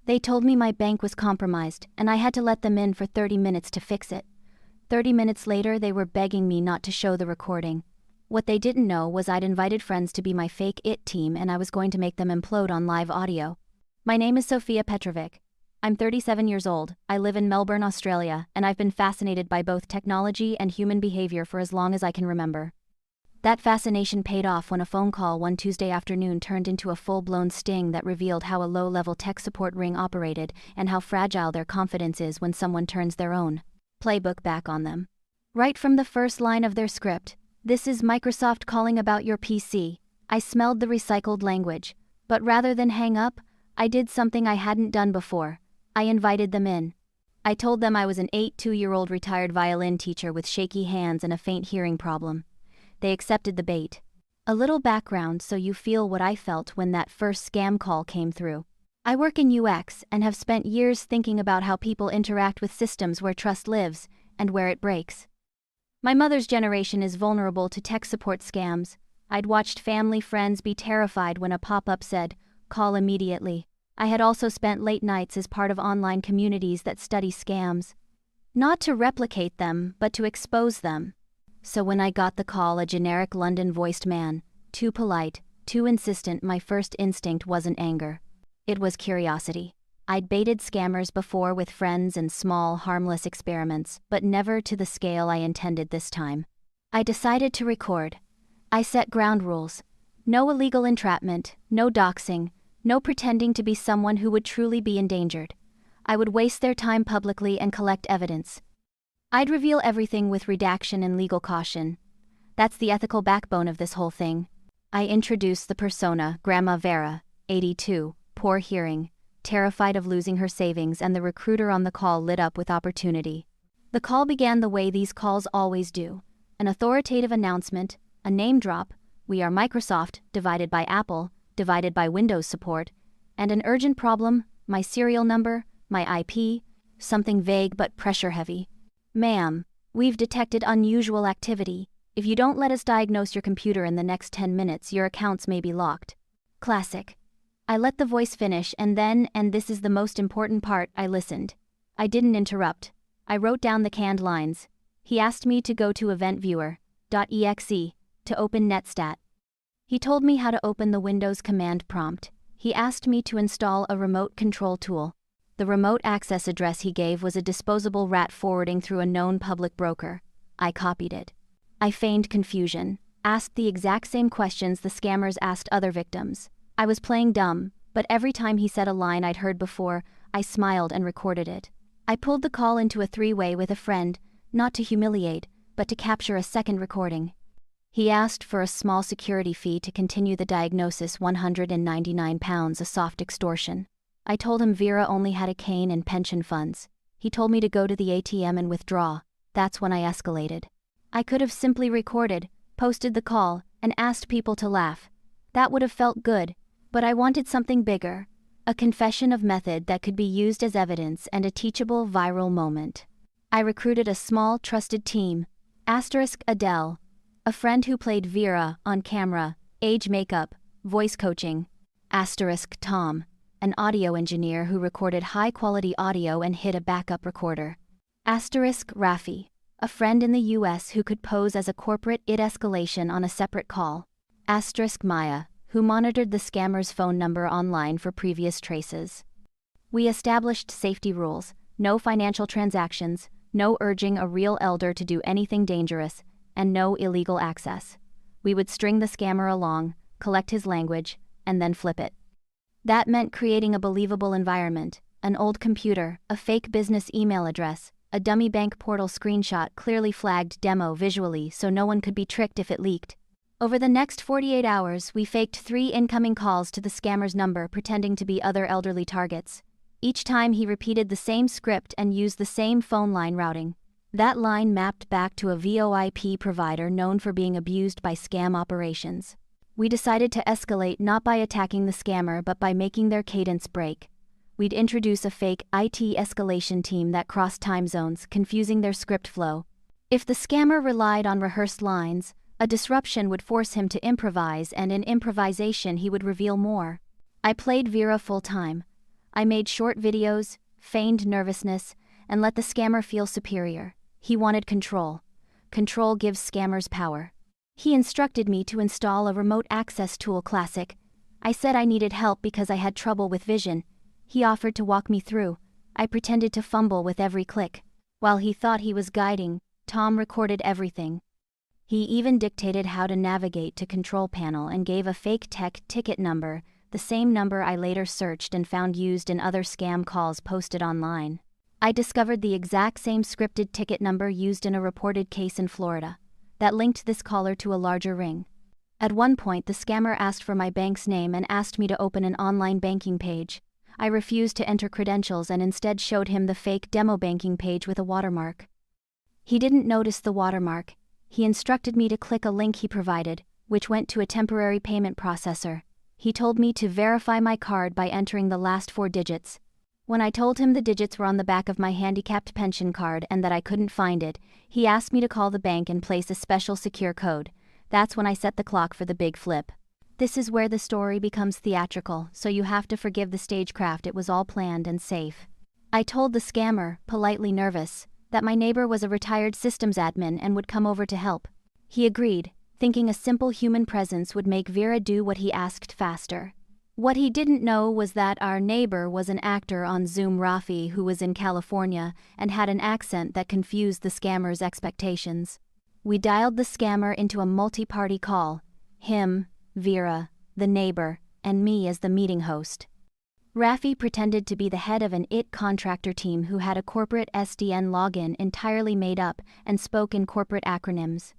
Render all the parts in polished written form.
They told me my bank was compromised and I had to let them in for 30 minutes to fix it. 30 minutes later, they were begging me not to show the recording. What they didn't know was I'd invited friends to be my fake IT team and I was going to make them implode on live audio. My name is Sofia Petrovic. I'm 37 years old, I live in Melbourne, Australia, and I've been fascinated by both technology and human behavior for as long as I can remember. That fascination paid off when a phone call one Tuesday afternoon turned into a full-blown sting that revealed how a low-level tech support ring operated and how fragile their confidence is when someone turns their own playbook back on them. Right from the first line of their script, "This is Microsoft calling about your PC," I smelled the recycled language, but rather than hang up, I did something I hadn't done before. I invited them in. I told them I was an 82-year-old retired violin teacher with shaky hands and a faint hearing problem. They accepted the bait. A little background so you feel what I felt when that first scam call came through. I work in UX and have spent years thinking about how people interact with systems where trust lives and where it breaks. My mother's generation is vulnerable to tech support scams. I'd watched family friends be terrified when a pop-up said, "Call immediately." I had also spent late nights as part of online communities that study scams. Not to replicate them, but to expose them. So when I got the call, a generic London-voiced man, too polite, too insistent, my first instinct wasn't anger. It was curiosity. I'd baited scammers before with friends and small, harmless experiments, but never to the scale I intended this time. I decided to record. I set ground rules. No illegal entrapment, no doxing, no pretending to be someone who would truly be endangered. I would waste their time publicly and collect evidence. I'd reveal everything with redaction and legal caution. That's the ethical backbone of this whole thing. I introduced the persona, Grandma Vera, 82, poor hearing, terrified of losing her savings, and the recruiter on the call lit up with opportunity. The call began the way these calls always do. An authoritative announcement, a name drop, "We are Microsoft, divided by Apple, divided by Windows support," and an urgent problem, my serial number, my IP, something vague but pressure-heavy. "Ma'am, we've detected unusual activity. If you don't let us diagnose your computer in the next 10 minutes, your accounts may be locked." Classic. I let the voice finish and then, and this is the most important part, I listened. I didn't interrupt. I wrote down the canned lines. He asked me to go to eventviewer.exe to open Netstat. He told me how to open the Windows command prompt. He asked me to install a remote control tool. The remote access address he gave was a disposable rat forwarding through a known public broker. I copied it. I feigned confusion, asked the exact same questions the scammers asked other victims. I was playing dumb, but every time he said a line I'd heard before, I smiled and recorded it. I pulled the call into a three-way with a friend, not to humiliate, but to capture a second recording. He asked for a small security fee to continue the diagnosis, £199, a soft extortion. I told him Vera only had a cane and pension funds. He told me to go to the ATM and withdraw. That's when I escalated. I could have simply recorded, posted the call, and asked people to laugh. That would have felt good, but I wanted something bigger. A confession of method that could be used as evidence and a teachable viral moment. I recruited a small, trusted team. Adele, a friend who played Vera on camera, age makeup, voice coaching. Tom, an audio engineer who recorded high-quality audio and hid a backup recorder. Rafi, a friend in the US who could pose as a corporate IT escalation on a separate call. Maya, who monitored the scammer's phone number online for previous traces. We established safety rules: no financial transactions, no urging a real elder to do anything dangerous, and no illegal access. We would string the scammer along, collect his language, and then flip it. That meant creating a believable environment: an old computer, a fake business email address, a dummy bank portal screenshot clearly flagged demo visually so no one could be tricked if it leaked. Over the next 48 hours, we faked 3 incoming calls to the scammer's number pretending to be other elderly targets. Each time he repeated the same script and used the same phone line routing. That line mapped back to a VoIP provider known for being abused by scam operations. We decided to escalate not by attacking the scammer but by making their cadence break. We'd introduce a fake IT escalation team that crossed time zones, confusing their script flow. If the scammer relied on rehearsed lines, a disruption would force him to improvise, and in improvisation he would reveal more. I played Vera full-time. I made short videos, feigned nervousness, and let the scammer feel superior. He wanted control. Control gives scammers power. He instructed me to install a remote access tool classic. I said I needed help because I had trouble with vision. He offered to walk me through. I pretended to fumble with every click. While he thought he was guiding, Tom recorded everything. He even dictated how to navigate to control panel and gave a fake tech ticket number, the same number I later searched and found used in other scam calls posted online. I discovered the exact same scripted ticket number used in a reported case in Florida that linked this caller to a larger ring. At one point, the scammer asked for my bank's name and asked me to open an online banking page. I refused to enter credentials and instead showed him the fake demo banking page with a watermark. He didn't notice the watermark. He instructed me to click a link he provided, which went to a temporary payment processor. He told me to verify my card by entering the last 4 digits. When I told him the digits were on the back of my handicapped pension card and that I couldn't find it, he asked me to call the bank and place a special secure code. That's when I set the clock for the big flip. This is where the story becomes theatrical, so you have to forgive the stagecraft. It was all planned and safe. I told the scammer, politely nervous, that my neighbor was a retired systems admin and would come over to help. He agreed, thinking a simple human presence would make Vera do what he asked faster. What he didn't know was that our neighbor was an actor on Zoom, Rafi, who was in California and had an accent that confused the scammer's expectations. We dialed the scammer into a multi-party call, him, Vera, the neighbor, and me as the meeting host. Rafi pretended to be the head of an IT contractor team who had a corporate SDN login entirely made up and spoke in corporate acronyms.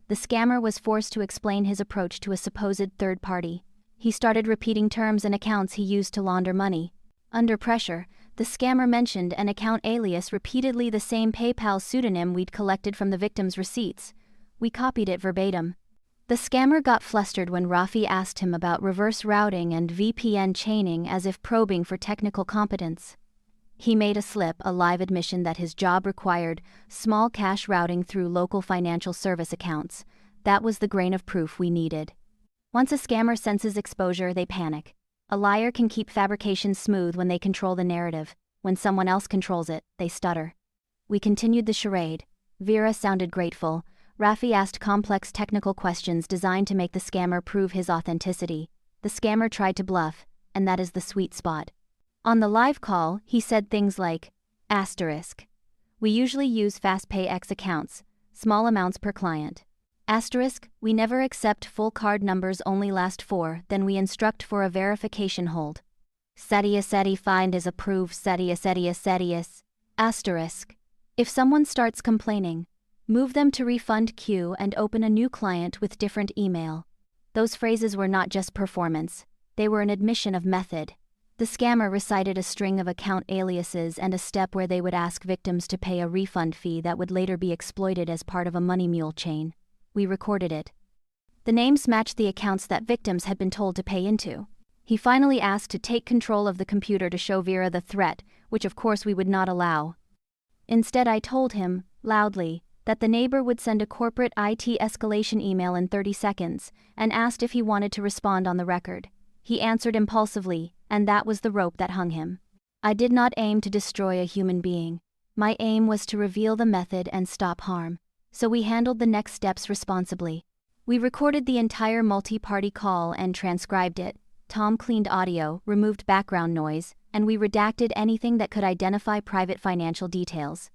The scammer was forced to explain his approach to a supposed third party. He started repeating terms and accounts he used to launder money. Under pressure, the scammer mentioned an account alias, repeatedly the same PayPal pseudonym we'd collected from the victim's receipts. We copied it verbatim. The scammer got flustered when Rafi asked him about reverse routing and VPN chaining, as if probing for technical competence. He made a slip, a live admission that his job required small cash routing through local financial service accounts. That was the grain of proof we needed. Once a scammer senses exposure, they panic. A liar can keep fabrication smooth when they control the narrative. When someone else controls it, they stutter. We continued the charade. Vera sounded grateful. Rafi asked complex technical questions designed to make the scammer prove his authenticity. The scammer tried to bluff, and that is the sweet spot. On the live call, he said things like, asterisk. We usually use FastPayX accounts, small amounts per client. Asterisk, we never accept full card numbers, only last 4, then we instruct for a verification hold. Seti find is approved. Seti. Asterisk. If someone starts complaining, move them to refund queue and open a new client with different email. Those phrases were not just performance, they were an admission of method. The scammer recited a string of account aliases and a step where they would ask victims to pay a refund fee that would later be exploited as part of a money mule chain. We recorded it. The names matched the accounts that victims had been told to pay into. He finally asked to take control of the computer to show Vera the threat, which of course we would not allow. Instead, I told him, loudly, that the neighbor would send a corporate IT escalation email in 30 seconds, and asked if he wanted to respond on the record. He answered impulsively, and that was the rope that hung him. I did not aim to destroy a human being. My aim was to reveal the method and stop harm. So we handled the next steps responsibly. We recorded the entire multi-party call and transcribed it. Tom cleaned audio, removed background noise, and we redacted anything that could identify private financial details.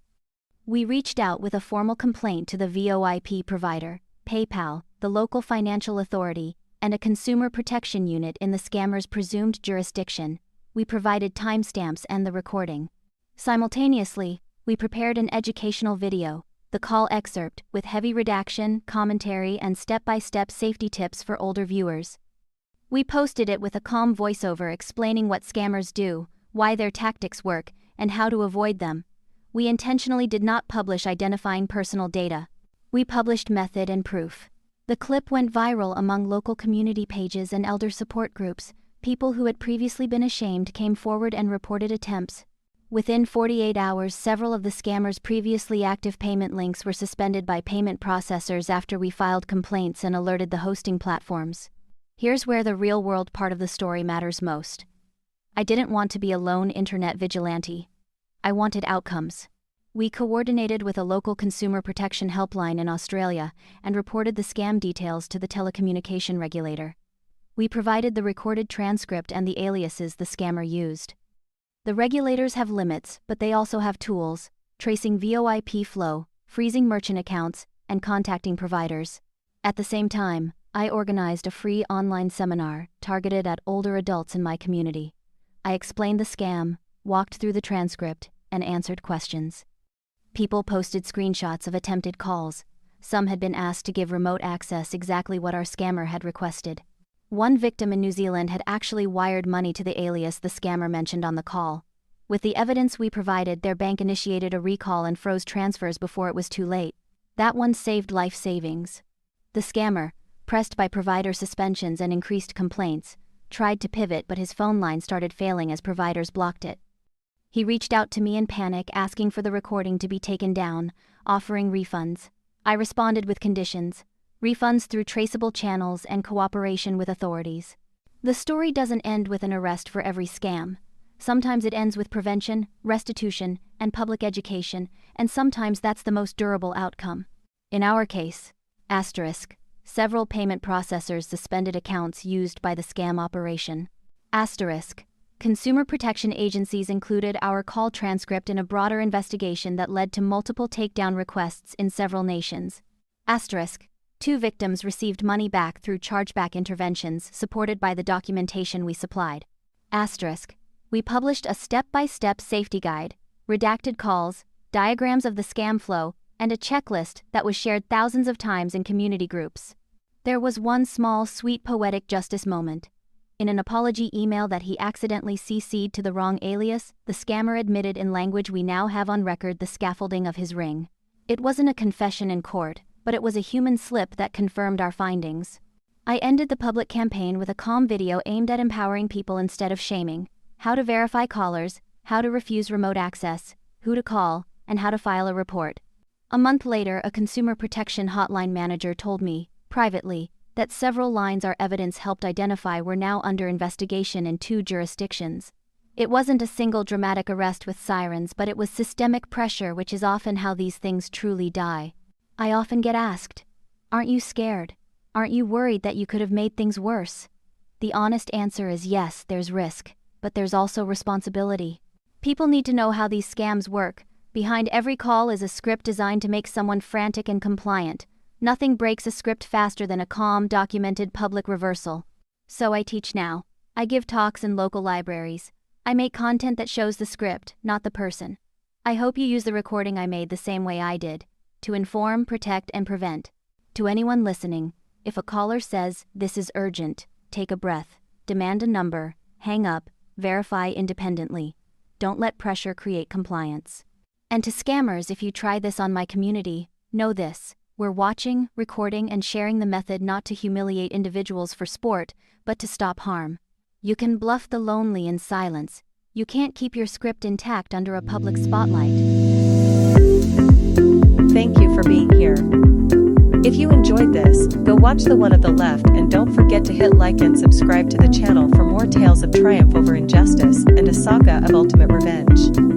We reached out with a formal complaint to the VoIP provider, PayPal, the local financial authority, and a consumer protection unit in the scammer's presumed jurisdiction. We provided timestamps and the recording. Simultaneously, we prepared an educational video, the call excerpt, with heavy redaction, commentary, and step-by-step safety tips for older viewers. We posted it with a calm voiceover explaining what scammers do, why their tactics work, and how to avoid them. We intentionally did not publish identifying personal data. We published method and proof. The clip went viral among local community pages and elder support groups. People who had previously been ashamed came forward and reported attempts. Within 48 hours, several of the scammer's previously active payment links were suspended by payment processors after we filed complaints and alerted the hosting platforms. Here's where the real-world part of the story matters most. I didn't want to be a lone internet vigilante. I wanted outcomes. We coordinated with a local consumer protection helpline in Australia and reported the scam details to the telecommunication regulator. We provided the recorded transcript and the aliases the scammer used. The regulators have limits, but they also have tools: tracing VoIP flow, freezing merchant accounts, and contacting providers. At the same time, I organized a free online seminar targeted at older adults in my community. I explained the scam, walked through the transcript, and answered questions. People posted screenshots of attempted calls. Some had been asked to give remote access, exactly what our scammer had requested. One victim in New Zealand had actually wired money to the alias the scammer mentioned on the call. With the evidence we provided, their bank initiated a recall and froze transfers before it was too late. That one saved life savings. The scammer, pressed by provider suspensions and increased complaints, tried to pivot, but his phone line started failing as providers blocked it. He reached out to me in panic, asking for the recording to be taken down, offering refunds. I responded with conditions: refunds through traceable channels and cooperation with authorities. The story doesn't end with an arrest for every scam. Sometimes it ends with prevention, restitution, and public education, and sometimes that's the most durable outcome. In our case, several payment processors suspended accounts used by the scam operation. Consumer protection agencies included our call transcript in a broader investigation that led to multiple takedown requests in several nations. 2 victims received money back through chargeback interventions supported by the documentation we supplied. We published a step-by-step safety guide, redacted calls, diagrams of the scam flow, and a checklist that was shared thousands of times in community groups. There was one small, sweet, poetic justice moment. In an apology email that he accidentally CC'd to the wrong alias, the scammer admitted in language we now have on record the scaffolding of his ring. It wasn't a confession in court, but it was a human slip that confirmed our findings. I ended the public campaign with a calm video aimed at empowering people instead of shaming: how to verify callers, how to refuse remote access, who to call, and how to file a report. A month later, a consumer protection hotline manager told me, privately, that several lines our evidence helped identify were now under investigation in 2 jurisdictions. It wasn't a single dramatic arrest with sirens, but it was systemic pressure, which is often how these things truly die. I often get asked, "Aren't you scared? Aren't you worried that you could have made things worse?" The honest answer is yes, there's risk, but there's also responsibility. People need to know how these scams work. Behind every call is a script designed to make someone frantic and compliant. Nothing breaks a script faster than a calm, documented public reversal. So I teach now. I give talks in local libraries. I make content that shows the script, not the person. I hope you use the recording I made the same way I did, to inform, protect, and prevent. To anyone listening, if a caller says, "This is urgent," take a breath, demand a number, hang up, verify independently. Don't let pressure create compliance. And to scammers, if you try this on my community, know this: we're watching, recording, and sharing the method not to humiliate individuals for sport, but to stop harm. You can bluff the lonely in silence. You can't keep your script intact under a public spotlight. Thank you for being here. If you enjoyed this, go watch the one at the left, and don't forget to hit like and subscribe to the channel for more tales of triumph over injustice and a saga of ultimate revenge.